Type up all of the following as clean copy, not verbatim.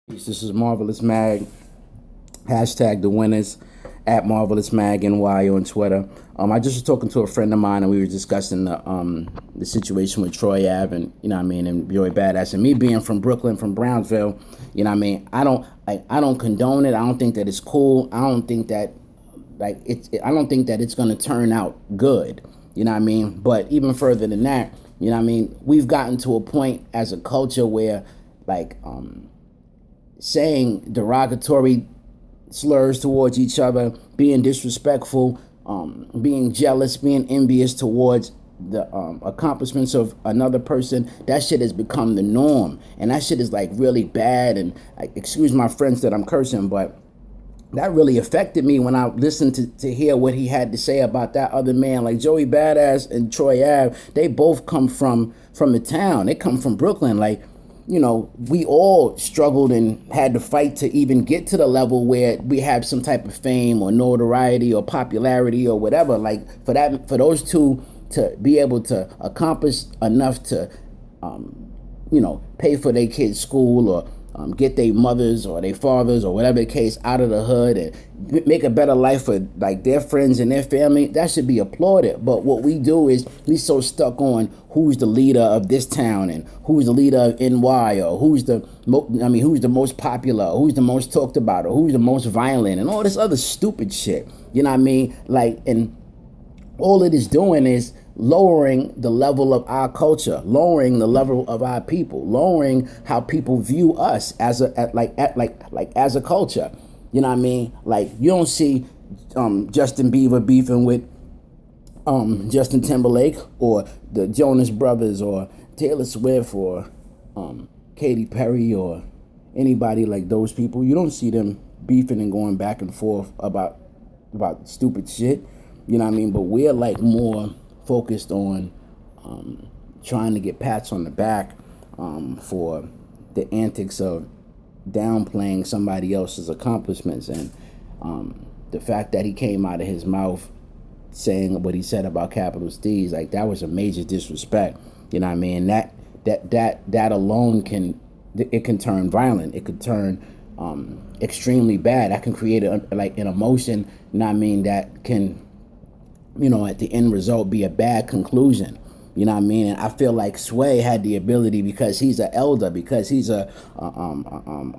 This is Marvelous Mag. Hashtag the winners at Marvelous Mag NY on Twitter. I just was talking to a friend of mine and we were discussing the situation with Troy Ave and and Joey Badass and me being from Brooklyn, from Brownsville. I don't condone it. I don't think that it's cool. I don't think that I don't think that it's gonna turn out good. But even further than that, we've gotten to a point as a culture where like saying derogatory slurs towards each other, being disrespectful, being jealous, being envious towards the accomplishments of another person, that shit has become the norm. And that shit is like really bad. And excuse my friends that I'm cursing, but that really affected me when I listened to hear what he had to say about that other man. Like Joey Badass and Troy Ave, they both come from the town. They come from Brooklyn. We all struggled and had to fight to even get to the level where we have some type of fame or notoriety or popularity or whatever. Like for those two to be able to accomplish enough to, pay for their kids' school or get their mothers or their fathers or whatever the case out of the hood and make a better life for like their friends and their family, that should be applauded. But what we do is we so stuck on who's the leader of this town and who's the leader of NY or who's the most popular, or who's the most talked about, or who's the most violent and all this other stupid shit. And all it is doing is lowering the level of our culture, lowering the level of our people, lowering how people view us as as a culture. Like you don't see Justin Bieber beefing with Justin Timberlake or the Jonas Brothers or Taylor Swift or Katy Perry or anybody like those people. You don't see them beefing and going back and forth about stupid shit. But we're like more focused on trying to get pats on the back for the antics of downplaying somebody else's accomplishments, and the fact that he came out of his mouth saying what he said about Capital Steez, like that was a major disrespect. That alone can turn violent. It could turn extremely bad. That can create an emotion. That can at the end result be a bad conclusion. And I feel like Sway had the ability, because he's an elder, because he's a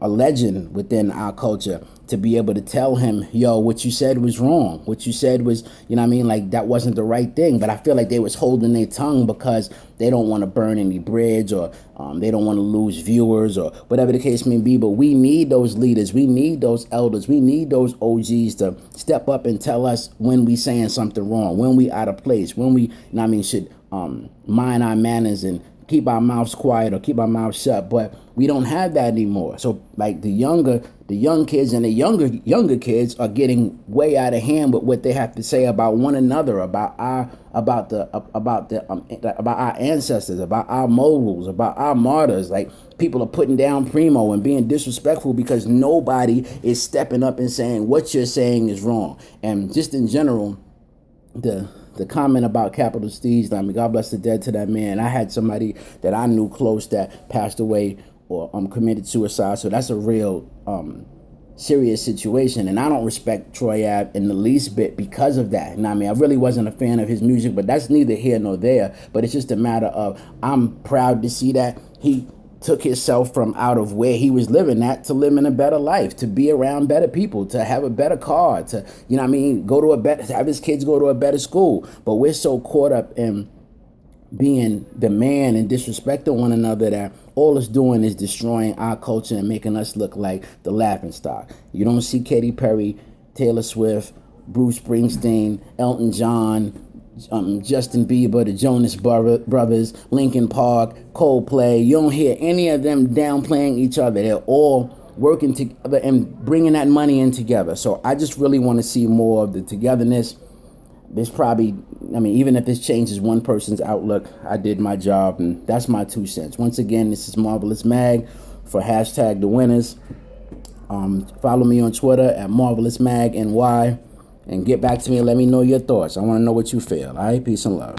legend within our culture, to be able to tell him, yo, what you said was wrong. What you said was, like that wasn't the right thing. But I feel like they was holding their tongue because they don't want to burn any bridge, or they don't want to lose viewers, or whatever the case may be. But we need those leaders. We need those elders. We need those OGs to step up and tell us when we saying something wrong, when we out of place, when we, should mind our manners and keep our mouths quiet or keep our mouths shut. But we don't have that anymore. So like the young kids and the younger kids are getting way out of hand with what they have to say about one another, about our ancestors, about our moguls, about our martyrs. Like people are putting down Primo and being disrespectful because nobody is stepping up and saying what you're saying is wrong. And just in general, the comment about Capital Steez, God bless the dead to that man. I had somebody that I knew close that passed away or committed suicide. So that's a real serious situation. And I don't respect Troy Ave in the least bit because of that. I really wasn't a fan of his music, but that's neither here nor there. But it's just a matter of, I'm proud to see that he took himself from out of where he was living at to live in a better life, to be around better people, to have a better car, to, go to have his kids go to a better school. But we're so caught up in being the man and disrespecting one another that all it's doing is destroying our culture and making us look like the laughingstock. You don't see Katy Perry, Taylor Swift, Bruce Springsteen, Elton John, Justin Bieber, the Jonas Brothers, Linkin Park, Coldplay. You don't hear any of them downplaying each other. They're all working together and bringing that money in together. So I just really want to see more of the togetherness. There's probably, even if this changes one person's outlook, I did my job, and that's my 2 cents. Once again, this is Marvelous Mag for hashtag the winners. Follow me on Twitter at Marvelous Mag NY. And get back to me and let me know your thoughts. I want to know what you feel. All right? Peace and love.